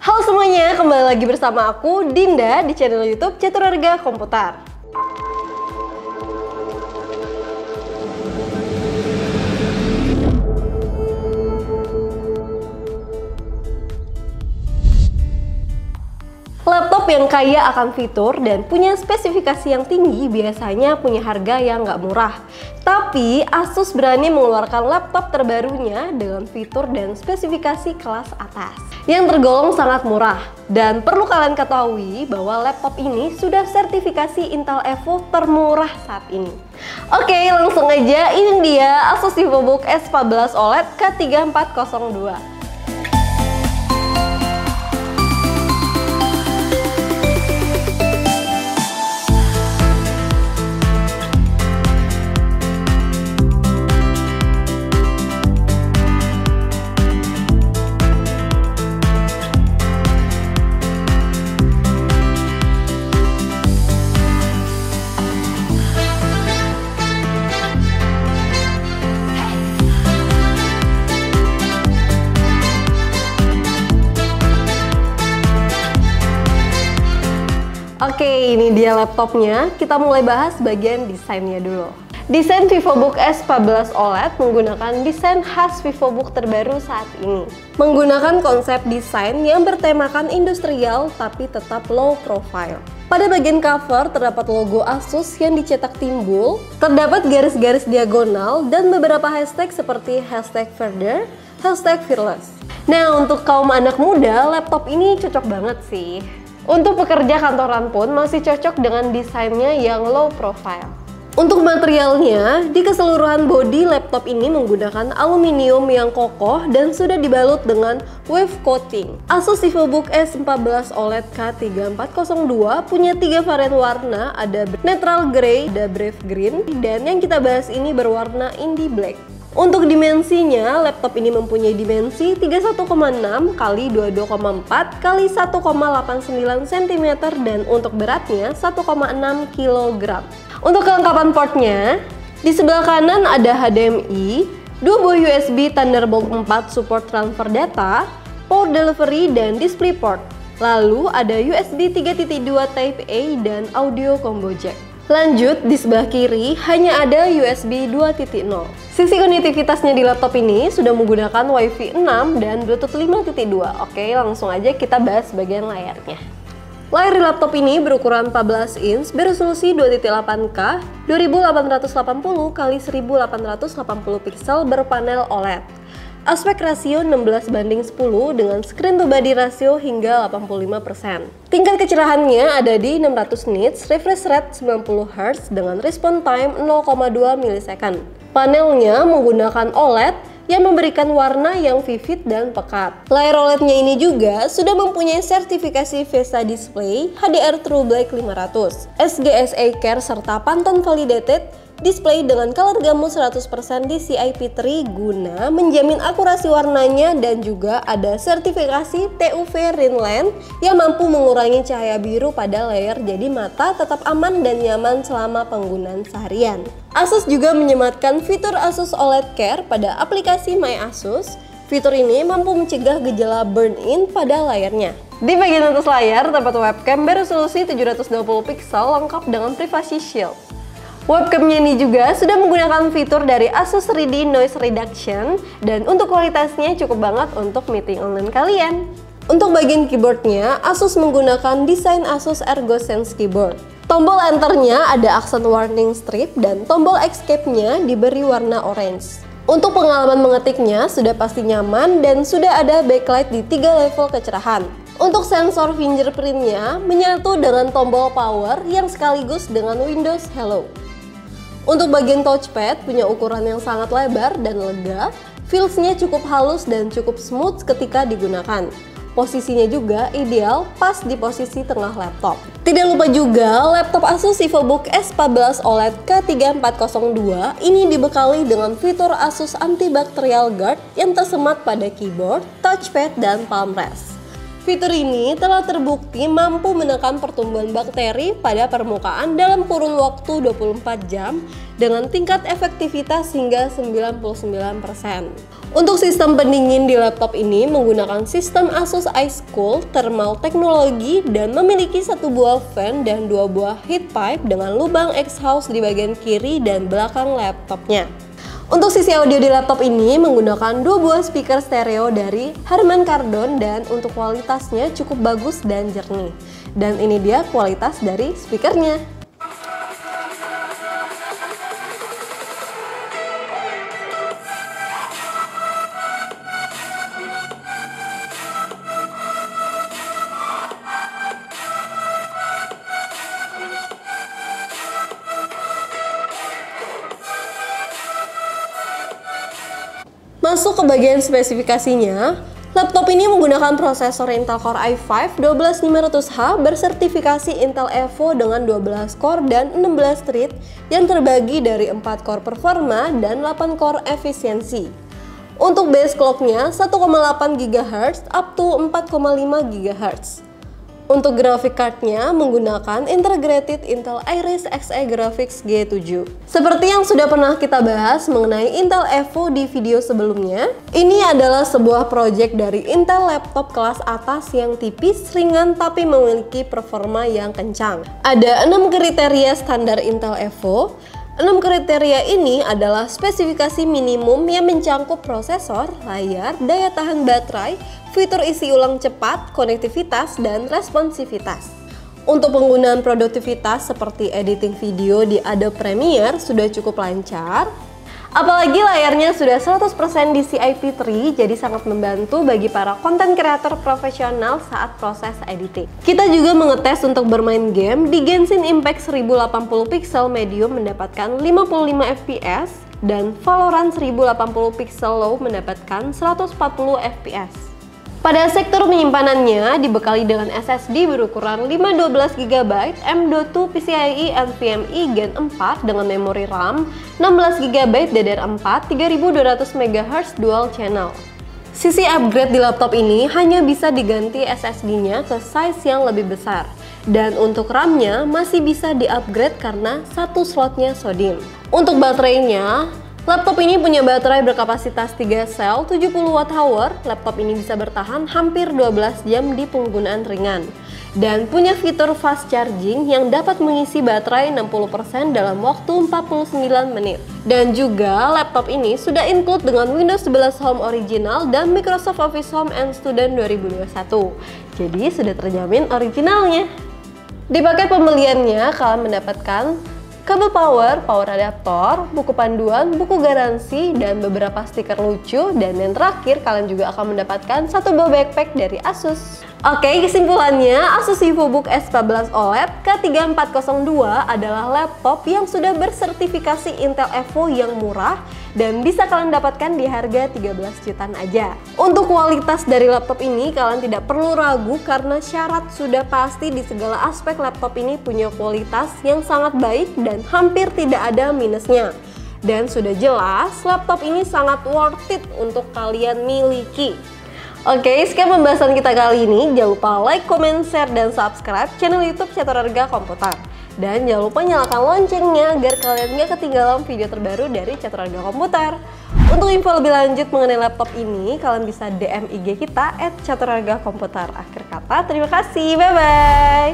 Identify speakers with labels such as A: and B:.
A: Halo semuanya, kembali lagi bersama aku Dinda di channel YouTube Caturharga Komputer. Laptop yang kaya akan fitur dan punya spesifikasi yang tinggi biasanya punya harga yang nggak murah. Tapi Asus berani mengeluarkan laptop terbarunya dengan fitur dan spesifikasi kelas atas yang tergolong sangat murah. Dan perlu kalian ketahui bahwa laptop ini sudah sertifikasi Intel Evo termurah saat ini. Oke, langsung aja, ini dia Asus VivoBook S14 OLED K3402. Oke, ini dia laptopnya. Kita mulai bahas bagian desainnya dulu. Desain VivoBook S14 OLED menggunakan desain khas VivoBook terbaru saat ini. Menggunakan konsep desain yang bertemakan industrial tapi tetap low profile. Pada bagian cover terdapat logo Asus yang dicetak timbul, terdapat garis-garis diagonal dan beberapa hashtag seperti #further, #fearless. Nah, untuk kaum anak muda, laptop ini cocok banget sih. Untuk pekerja kantoran pun masih cocok dengan desainnya yang low profile. Untuk materialnya, di keseluruhan bodi laptop ini menggunakan aluminium yang kokoh dan sudah dibalut dengan wave coating. Asus VivoBook S14 OLED K3402 punya 3 varian warna, ada neutral grey, ada brave green, dan yang kita bahas ini berwarna indie black. Untuk dimensinya, laptop ini mempunyai dimensi 31,6 x 22,4 x 1,89 cm dan untuk beratnya 1,6 kg. Untuk kelengkapan portnya, di sebelah kanan ada HDMI, 2 buah USB Thunderbolt 4 support transfer data, power delivery dan DisplayPort. Lalu ada USB 3.2 Type A dan audio combo jack. Lanjut, di sebelah kiri hanya ada USB 2.0. Sisi konektivitasnya di laptop ini sudah menggunakan Wi-Fi 6 dan Bluetooth 5.2. Oke, langsung aja kita bahas bagian layarnya. Layar di laptop ini berukuran 14 inch beresolusi 2.8K 2880 x 1880 pixel berpanel OLED. Aspek rasio 16:10 dengan screen to body rasio hingga 85%. Tingkat kecerahannya ada di 600 nits, refresh rate 90 Hz dengan response time 0,2 ms. Panelnya menggunakan OLED yang memberikan warna yang vivid dan pekat. Layar OLED-nya ini juga sudah mempunyai sertifikasi VESA Display HDR True Black 500, SGSA Care serta Pantone Validated display dengan color gamut 100% DCI-P3 guna menjamin akurasi warnanya, dan juga ada sertifikasi TUV Rinland yang mampu mengurangi cahaya biru pada layar jadi mata tetap aman dan nyaman selama penggunaan seharian. Asus juga menyematkan fitur Asus OLED Care pada aplikasi My Asus. Fitur ini mampu mencegah gejala burn-in pada layarnya. Di bagian atas layar terdapat webcam beresolusi 720 pixel lengkap dengan Privacy Shield. Webcamnya ini juga sudah menggunakan fitur dari Asus 3D Noise Reduction dan untuk kualitasnya cukup banget untuk meeting online kalian. Untuk bagian keyboardnya, Asus menggunakan desain Asus Ergo Sense Keyboard. Tombol enternya ada aksen warning strip dan tombol escape-nya diberi warna orange. Untuk pengalaman mengetiknya sudah pasti nyaman dan sudah ada backlight di 3 level kecerahan. Untuk sensor fingerprint-nya menyatu dengan tombol power yang sekaligus dengan Windows Hello. Untuk bagian touchpad punya ukuran yang sangat lebar dan lega, feels-nya cukup halus dan cukup smooth ketika digunakan. Posisinya juga ideal pas di posisi tengah laptop. Tidak lupa juga laptop Asus VivoBook S14 OLED K3402 ini dibekali dengan fitur Asus Antibacterial Guard yang tersemat pada keyboard, touchpad, dan palm rest. Fitur ini telah terbukti mampu menekan pertumbuhan bakteri pada permukaan dalam kurun waktu 24 jam dengan tingkat efektivitas hingga 99%. Untuk sistem pendingin di laptop ini menggunakan sistem Asus iCool Thermal Technology dan memiliki satu buah fan dan dua buah heat pipe dengan lubang exhaust di bagian kiri dan belakang laptopnya. Untuk sisi audio di laptop ini menggunakan dua buah speaker stereo dari Harman Kardon dan untuk kualitasnya cukup bagus dan jernih. Dan ini dia kualitas dari speakernya. Masuk ke bagian spesifikasinya, laptop ini menggunakan prosesor Intel Core i5 12500H bersertifikasi Intel Evo dengan 12 core dan 16 thread yang terbagi dari 4 core performa dan 8 core efisiensi. Untuk base clocknya 1,8 GHz up to 4,5 GHz. Untuk graphic cardnya menggunakan Integrated Intel Iris Xe Graphics G7. Seperti yang sudah pernah kita bahas mengenai Intel Evo di video sebelumnya, ini adalah sebuah project dari Intel laptop kelas atas yang tipis, ringan, tapi memiliki performa yang kencang. Ada 6 kriteria standar Intel Evo. 6 kriteria ini adalah spesifikasi minimum yang mencakup prosesor, layar, daya tahan baterai, fitur isi ulang cepat, konektivitas, dan responsivitas. Untuk penggunaan produktivitas seperti editing video di Adobe Premiere sudah cukup lancar. Apalagi layarnya sudah 100% DCI-P3, jadi sangat membantu bagi para konten kreator profesional saat proses editing. Kita juga mengetes untuk bermain game di Genshin Impact 1080 pixel medium mendapatkan 55 fps dan Valorant 1080 pixel low mendapatkan 140 fps. Pada sektor penyimpanannya dibekali dengan SSD berukuran 512 GB M.2 PCIe NVMe Gen 4 dengan memori RAM 16 GB DDR4 3200 MHz dual channel. Sisi upgrade di laptop ini hanya bisa diganti SSD-nya ke size yang lebih besar. Dan untuk RAM-nya masih bisa di-upgrade karena satu slotnya SODIMM. Untuk baterainya, laptop ini punya baterai berkapasitas 3 sel 70 Wh. Laptop ini bisa bertahan hampir 12 jam di penggunaan ringan. Dan punya fitur fast charging yang dapat mengisi baterai 60% dalam waktu 49 menit. Dan juga laptop ini sudah include dengan Windows 11 Home Original dan Microsoft Office Home and Student 2021. Jadi sudah terjamin originalnya. Di paket pembeliannya kalian mendapatkan kabel power, power adaptor, buku panduan, buku garansi, dan beberapa stiker lucu. Dan yang terakhir, kalian juga akan mendapatkan satu buah backpack dari Asus. Oke, kesimpulannya, Asus VivoBook S14 OLED K3402 adalah laptop yang sudah bersertifikasi Intel Evo yang murah dan bisa kalian dapatkan di harga 13 jutaan aja. Untuk kualitas dari laptop ini, kalian tidak perlu ragu karena syarat sudah pasti di segala aspek laptop ini punya kualitas yang sangat baik dan hampir tidak ada minusnya. Dan sudah jelas, laptop ini sangat worth it untuk kalian miliki. Oke, sekian pembahasan kita kali ini. Jangan lupa like, comment, share, dan subscribe channel YouTube Catur Harga Komputer. Dan jangan lupa nyalakan loncengnya agar kalian gak ketinggalan video terbaru dari Catur Harga Komputer. Untuk info lebih lanjut mengenai laptop ini, kalian bisa DM IG kita @caturhargakomputer. Akhir kata, terima kasih, bye-bye!